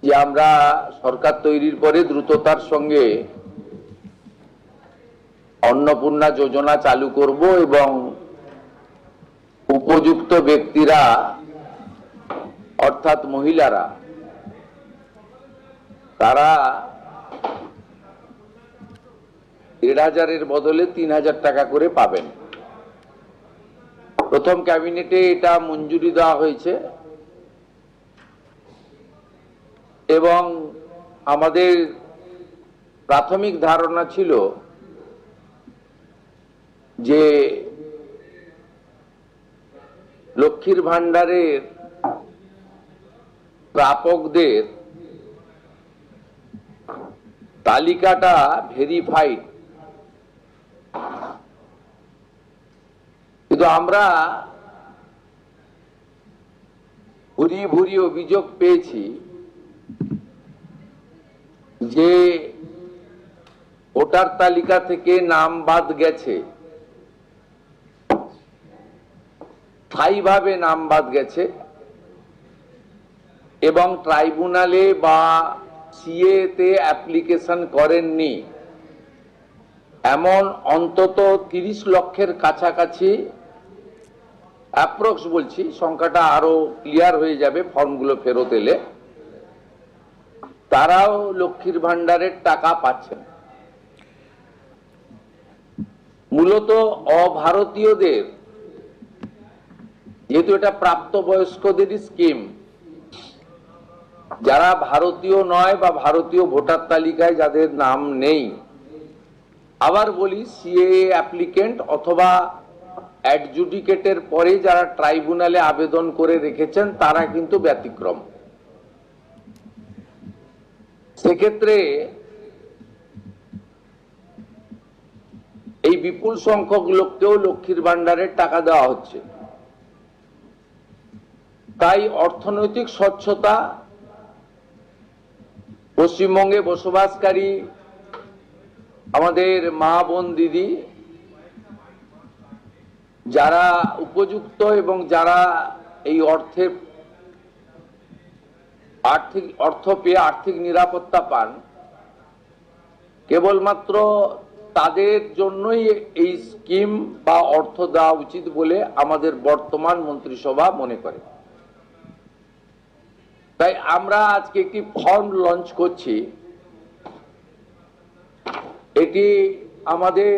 যে আমরা সরকার তৈরির পরে দ্রুততার সঙ্গে অন্নপূর্ণা যোজনা চালু করব এবং উপযুক্ত ব্যক্তিরা অর্থাৎ মহিলারা তারা ১,৫০০-এর বদলে ৩,০০০ টাকা করে পাবেন। প্রথম ক্যাবিনেটে এটা মঞ্জুরি দেওয়া হয়েছে এবং আমাদের প্রাথমিক ধারণা ছিল যে লক্ষ্মীর ভান্ডারের প্রাপকদের তালিকাটা ভেরিফাইড, কিন্তু আমরা ভুরি ভুরি অভিযোগ পেয়েছি যে ভোটার তালিকা থেকে নাম বাদ গেছে, স্থায়ীভাবে নাম বাদ গেছে এবং ট্রাইব্যুনালে বা সিএ তে অ্যাপ্লিকেশন করেননি এমন অন্তত ৩০ লক্ষের কাছাকাছি, অ্যাপ্রক্স বলছি, সংখ্যাটা আরো ক্লিয়ার হয়ে যাবে ফর্মগুলো ফেরত এলে, তারাও লক্ষ্মীর ভান্ডারের টাকা পাচ্ছেন। মূলত অভারতীয়দের, যেহেতু এটা প্রাপ্তবয়স্কদেরই স্কিম, যারা ভারতীয় নয় বা ভারতীয় ভোটার তালিকায় যাদের নাম নেই, আবার বলি সিএএ অ্যাপ্লিকেন্ট অথবা অ্যাডজুডিকেটের পরে যারা ট্রাইব্যুনালে আবেদন করে রেখেছেন তারা কিন্তু ব্যতিক্রম। সেক্ষেত্রে এই বিপুল সংখ্যক লোককেও লক্ষ্মীর ভান্ডারের টাকা দেওয়া হচ্ছে। তাই অর্থনৈতিক স্বচ্ছতা, পশ্চিমবঙ্গে বসবাসকারী আমাদের মা বোন দিদি যারা উপযুক্ত এবং যারা এই অর্থ পেয়ে আর্থিক নিরাপত্তা পান, কেবলমাত্র তাদের জন্যই এই স্কিম বা অর্থ দেওয়া উচিত বলে আমাদের বর্তমান মন্ত্রিসভা মনে করে। তাই আমরা আজকে একটি ফর্ম লঞ্চ করছি। এটি আমাদের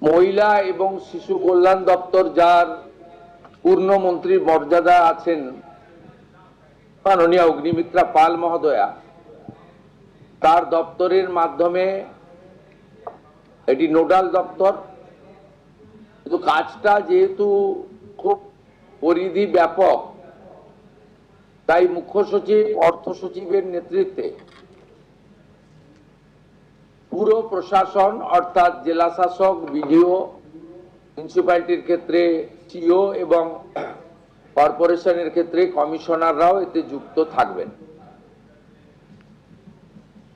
মহিলা এবং শিশু কল্যাণ দপ্তর, যার পূর্ণ মন্ত্রীর মর্যাদা আছেন মাননীয় অগ্নিমিত্রা পাল মহোদয়া, তার দপ্তরের মাধ্যমে, এটি নোডাল দপ্তর, কিন্তু কাজটা যেহেতু খুব পরিধি ব্যাপক, তাই মুখ্য সচিব, অর্থ সচিবের নেতৃত্বে পুরো প্রশাসন অর্থাৎ জেলা শাসক, বিডিও, মিউনিসিপ্যালিটির ক্ষেত্রে সিও এবং কর্পোরেশনের ক্ষেত্রে কমিশনাররাও এতে যুক্ত থাকবেন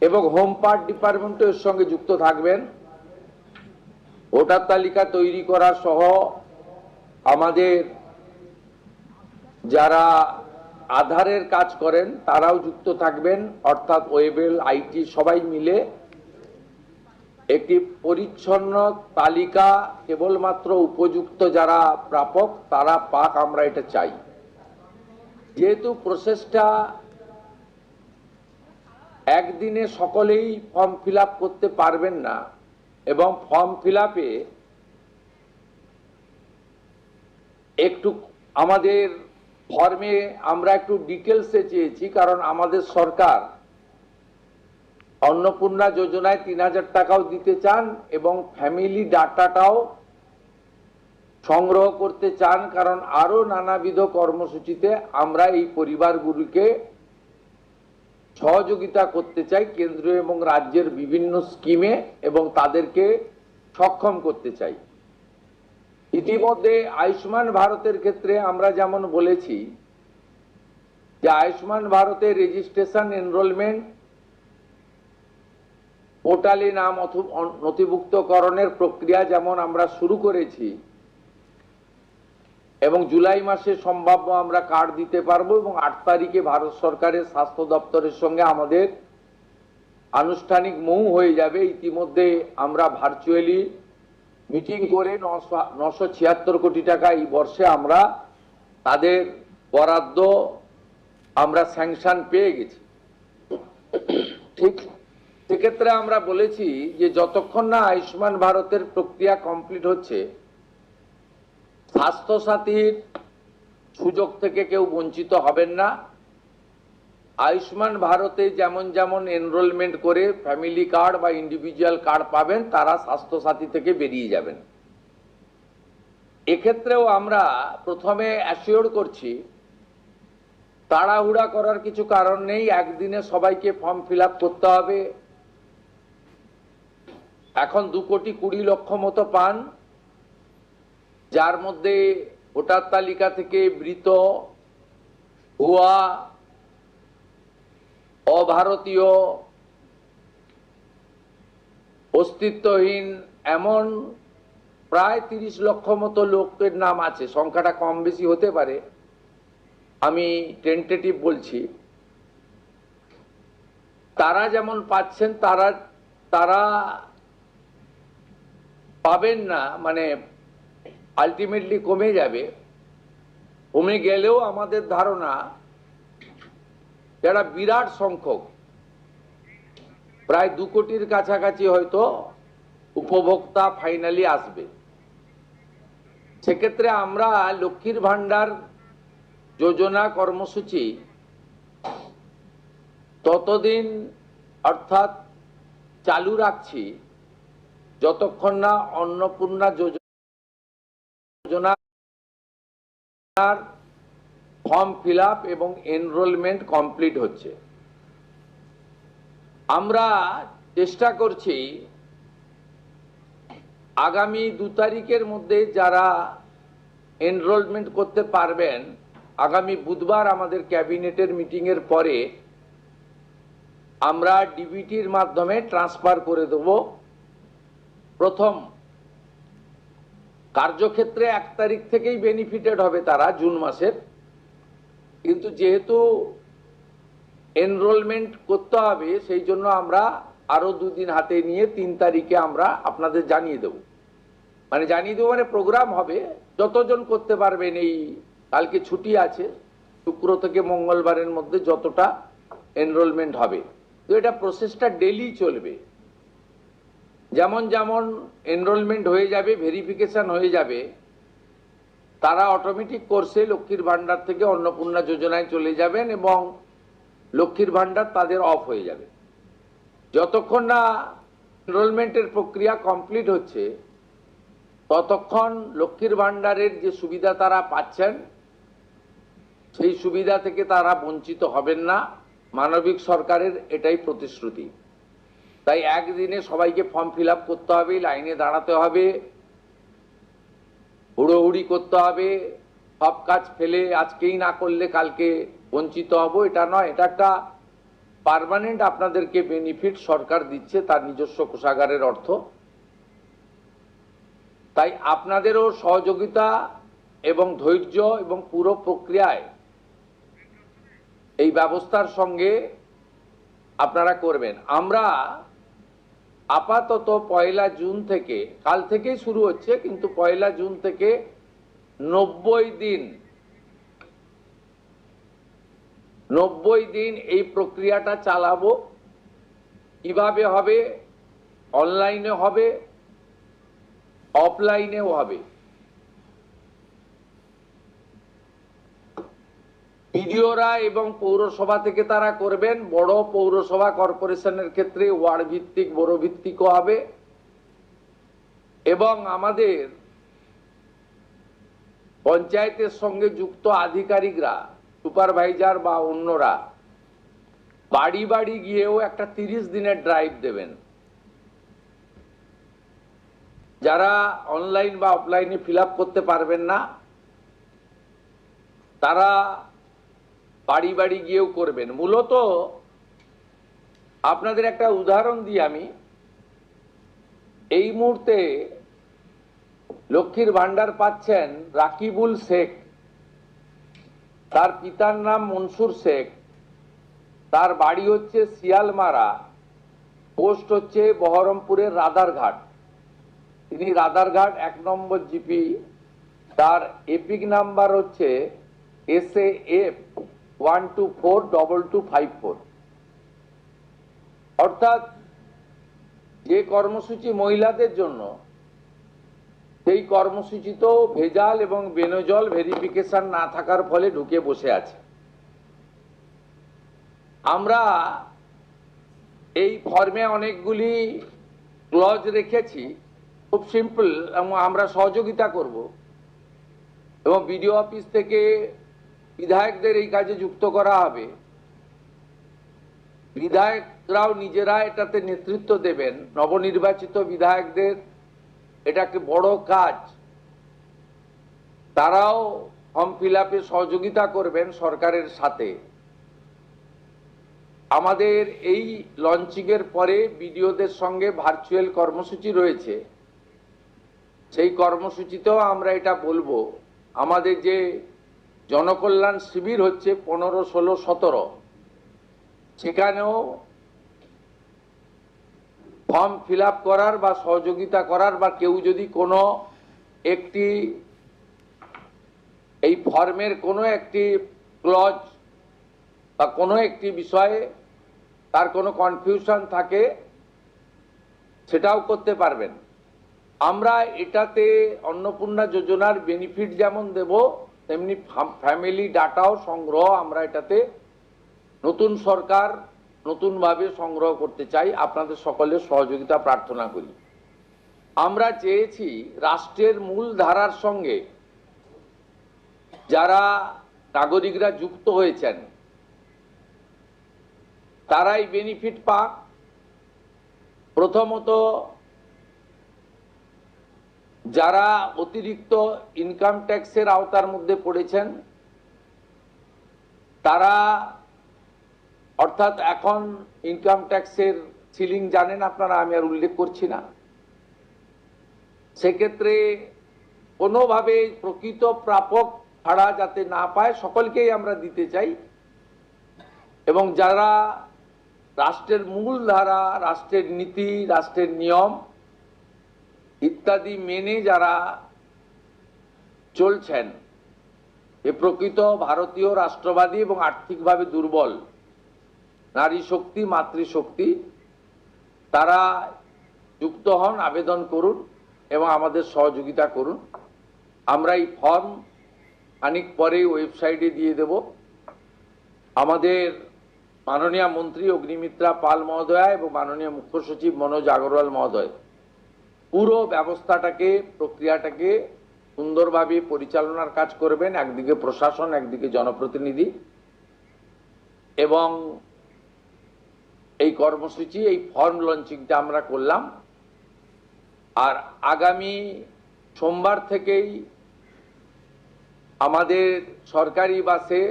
এবং হোম পার্ট ডিপার্টমেন্টও এর সঙ্গে যুক্ত থাকবেন। ভোটার তালিকা তৈরি করা সহ আমাদের যারা আধারের কাজ করেন তারাও যুক্ত থাকবেন, অর্থাৎ ওয়েবেল, আইটি সবাই মিলে একটি পরিচ্ছন্ন তালিকা কেবলমাত্র উপযুক্ত যারা প্রাপক তারা পাক, আমরা এটা চাই। যেহেতু প্রসেসটা একদিনে সকলেই ফর্ম ফিল আপ করতে পারবেন না এবং ফর্ম ফিল আপে একটু আমাদের ফর্মে আমরা একটু ডিটেলসে চেয়েছি, কারণ আমাদের সরকার অন্নপূর্ণা যোজনায় ৩,০০০ টাকাও দিতে চান এবং ফ্যামিলি ডাটাটাও সংগ্রহ করতে চান, কারণ আরো নানাবিধ কর্মসূচিতে আমরা এই পরিবারগুলিকে সহযোগিতা করতে চাই কেন্দ্রীয় এবং রাজ্যের বিভিন্ন স্কিমে এবং তাদেরকে সক্ষম করতে চাই। ইতিমধ্যে আয়ুষ্মান ভারতের ক্ষেত্রে আমরা যেমন বলেছি যে আয়ুষ্মান ভারতের রেজিস্ট্রেশন, এনরোলমেন্ট, পোর্টালে নাম নথিভুক্তকরণের প্রক্রিয়া যেমন আমরা শুরু করেছি এবং জুলাই মাসে সম্ভাব্য আমরা কার্ড দিতে পারবো এবং 8 তারিখে ভারত সরকারের স্বাস্থ্য দপ্তরের সঙ্গে আমাদের আনুষ্ঠানিক মৌ হয়ে যাবে। ইতিমধ্যে আমরা ভার্চুয়ালি মিটিং করে 976 কোটি টাকা এই বর্ষে আমরা তাদের বরাদ্দ আমরা স্যাংশন পেয়ে গেছি। ঠিক সেক্ষেত্রে আমরা বলেছি যে যতক্ষণ না আয়ুষ্মান ভারতের প্রক্রিয়া কমপ্লিট হচ্ছে, স্বাস্থ্যসাথীর সুযোগ থেকে কেউ বঞ্চিত হবেন না। আয়ুষ্মান ভারতে যেমন যেমন এনরোলমেন্ট করে ফ্যামিলি কার্ড বা ইন্ডিভিজুয়াল কার্ড পাবেন, তারা স্বাস্থ্যসাথী থেকে বেরিয়ে যাবেন। এক্ষেত্রেও আমরা প্রথমে অ্যাসিওর করছি তাড়াহুড়া করার কিছু কারণ নেই। একদিনে সবাইকে ফর্ম ফিল আপ করতে হবে। এখন 2,20,00,000 মতো পান, যার মধ্যে ভোটার তালিকা থেকে মৃত, ভুয়া, অভারতীয়, অস্তিত্বহীন এমন প্রায় 30 লক্ষ মতো লোকের নাম আছে। সংখ্যাটা কম বেশি হতে পারে, আমি টেন্টেটিভ বলছি। তারা যেমন পাচ্ছেন তারা পাবেন না, মানে আলটিমেটলি কমে যাবে। কমে গেলেও আমাদের ধারণা যারা বিরাট সংখ্যক, প্রায় 2 কোটির কাছাকাছি হয়তো উপভোক্তা ফাইনালি আসবে। সেক্ষেত্রে আমরা লক্ষ্মীর ভান্ডার যোজনা কর্মসূচি ততদিন অর্থাৎ চালু রাখছি যতক্ষণ না অন্নপূর্ণা যোজনার ফর্ম ফিল আপ এবং এনরোলমেন্ট কমপ্লিট হচ্ছে। আমরা চেষ্টা করছি আগামী 2 তারিখের মধ্যে যারা এনরোলমেন্ট করতে পারবেন, আগামী বুধবার আমাদের ক্যাবিনেটের মিটিংয়ের পরে আমরা ডিবিটির মাধ্যমে ট্রান্সফার করে দেব। প্রথম কার্যক্ষেত্রে 1 তারিখ থেকেই বেনিফিটেড হবে তারা, জুন মাসের। কিন্তু যেহেতু এনরোলমেন্ট করতে হবে, সেই জন্য আমরা আরো 2 দিন হাতে নিয়ে 3 তারিখে আমরা আপনাদের জানিয়ে দেব। মানে প্রোগ্রাম হবে, যতজন করতে পারবেন। এই কালকে ছুটি আছে, শুক্র থেকে মঙ্গলবারের মধ্যে যতটা এনরোলমেন্ট হবে। তো এটা প্রসেসটা ডেলি চলবে। যেমন যেমন এনরোলমেন্ট হয়ে যাবে, ভেরিফিকেশন হয়ে যাবে, তারা অটোমেটিক কোর্সে লক্ষ্মীর ভান্ডার থেকে অন্নপূর্ণা যোজনায় চলে যাবেন এবং লক্ষ্মীর ভান্ডার তাদের অফ হয়ে যাবে। যতক্ষণ না এনরোলমেন্টের প্রক্রিয়া কমপ্লিট হচ্ছে, ততক্ষণ লক্ষ্মীর ভান্ডারের যে সুবিধা তারা পাচ্ছেন, সেই সুবিধা থেকে তারা বঞ্চিত হবেন না। মানবিক সরকারের এটাই প্রতিশ্রুতি। তাই একদিনে সবাইকে ফর্ম ফিল আপ করতে হবে, লাইনে দাঁড়াতে হবে, হুড়োহুড়ি করতে হবে, সব কাজ ফেলে আজকেই না করলে কালকে বঞ্চিত হব, এটা নয়। এটা একটা পার্মানেন্ট আপনাদেরকে বেনিফিট সরকার দিচ্ছে তার নিজস্ব কোষাগারের অর্থ। তাই আপনাদেরও সহযোগিতা এবং ধৈর্য এবং পুরো প্রক্রিয়ায় এই ব্যবস্থার সঙ্গে আপনারা করবেন। আমরা আপাতত 1 জুন থেকে, কাল থেকেই শুরু হচ্ছে, কিন্তু 1 জুন থেকে 90 দিন এই প্রক্রিয়াটা চালাবো। কিভাবে হবে? অনলাইনে হবে, অফলাইনেও হবে। বিডিওরা এবং পৌরসভা থেকে তারা করবেন। বড় পৌরসভা কর্পোরেশনের ক্ষেত্রে ওয়ার্ড ভিত্তিক, বড় ভিত্তিকও হবে। এবং আমাদের পঞ্চায়েতের সঙ্গে যুক্ত আধিকারিকরা, সুপারভাইজার বা অন্যরা বাড়ি বাড়ি গিয়েও একটা 30 দিনের ড্রাইভ দেবেন। যারা অনলাইন বা অফলাইনে ফিল আপ করতে পারবেন না, তারা বাড়ি বাড়ি গিয়েও করবেন। মূলত আপনাদের একটা উদাহরণ দিই আমি। এই মুহূর্তে লক্ষ্মীর ভান্ডার পাচ্ছেন রাকিবুল শেখ, তার পিতার নাম মনসুর শেখ, তার বাড়ি হচ্ছে শিয়ালমারা, পোস্ট হচ্ছে বহরমপুরের রাধারঘাট। তিনি রাধারঘাট 1 নম্বর জিপি, তার এপিক নাম্বার হচ্ছে SAF 1242254। অর্থাৎ যে কর্মসূচি মহিলাদের জন্য, সেই কর্মসূচি তো ভেজাল এবং বেনজল ভেরিফিকেশন না থাকার ফলে ঢুকে বসে আছে। আমরা এই ফর্মে অনেকগুলি ক্লজ রেখেছি, খুব সিম্পল, এবং আমরা সহযোগিতা করব এবং বিডিও অফিস থেকে বিধায়কদের এই কাজে যুক্ত করা হবে। বিধায়করাও নিজেরা এটাতে নেতৃত্ব দেবেন, নবনির্বাচিত বিধায়কদের এটা একটা বড় কাজ, তারাও ফর্ম ফিল আপে সহযোগিতা করবেন সরকারের সাথে। আমাদের এই লঞ্চিং এর পরে বিডিওদের সঙ্গে ভার্চুয়াল কর্মসূচি রয়েছে, সেই কর্মসূচিতেও আমরা এটা বলবো। আমাদের যে জনকল্যাণ শিবির হচ্ছে 15, 16, 17, সেখানেও ফর্ম ফিল আপ করার বা সহযোগিতা করার, বা কেউ যদি কোনো একটি এই ফর্মের কোনো একটি ক্লজ বা কোনো একটি বিষয়ে তার কোনো কনফিউশন থাকে, সেটাও করতে পারবেন। আমরা এটাতে অন্নপূর্ণা যোজনার বেনিফিট যেমন দেব, তেমনি ফ্যামিলি ডাটাও সংগ্রহ আমরা এটাতে নতুন সরকার নতুনভাবে সংগ্রহ করতে চাই। আপনাদের সকলের সহযোগিতা প্রার্থনা করি। আমরা চেয়েছি রাষ্ট্রের মূল ধারার সঙ্গে যারা নাগরিকরা যুক্ত হয়েছেন তারাই বেনিফিট পাক। প্রথমত, যারা অতিরিক্ত ইনকাম ট্যাক্সের আওতার মধ্যে পড়েছেন তারা, অর্থাৎ এখন ইনকাম ট্যাক্সের সিলিং জানেন আপনারা, আমি আর উল্লেখ করছি না। সেক্ষেত্রে কোনোভাবে প্রকৃত প্রাপক ছাড়া যাতে না পায়, সকলকেই আমরা দিতে চাই। এবং যারা রাষ্ট্রের মূল ধারা, রাষ্ট্রের নীতি, রাষ্ট্রের নিয়ম ইত্যাদি মেনে যারা চলছেন, এ প্রকৃত ভারতীয় রাষ্ট্রবাদী এবং আর্থিকভাবে দুর্বল নারী শক্তি, মাতৃশক্তি, তারা যুক্ত হন, আবেদন করুন এবং আমাদের সহযোগিতা করুন। আমরা এই ফর্ম খানিক পরে ওয়েবসাইটে দিয়ে দেব। আমাদের মাননীয় মন্ত্রী অগ্নিমিত্রা পাল মহোদয়া এবং মাননীয় মুখ্য সচিব মনোজ আগরওয়াল মহোদয় পুরো ব্যবস্থাটাকে, প্রক্রিয়াটাকে সুন্দরভাবে পরিচালনার কাজ করবেন। একদিকে প্রশাসন, একদিকে জনপ্রতিনিধি। এবং এই কর্মসূচি, এই ফর্ম লঞ্চিংটা আমরা করলাম। আর আগামী সোমবার থেকেই আমাদের সরকারি বাসে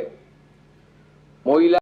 মহিলা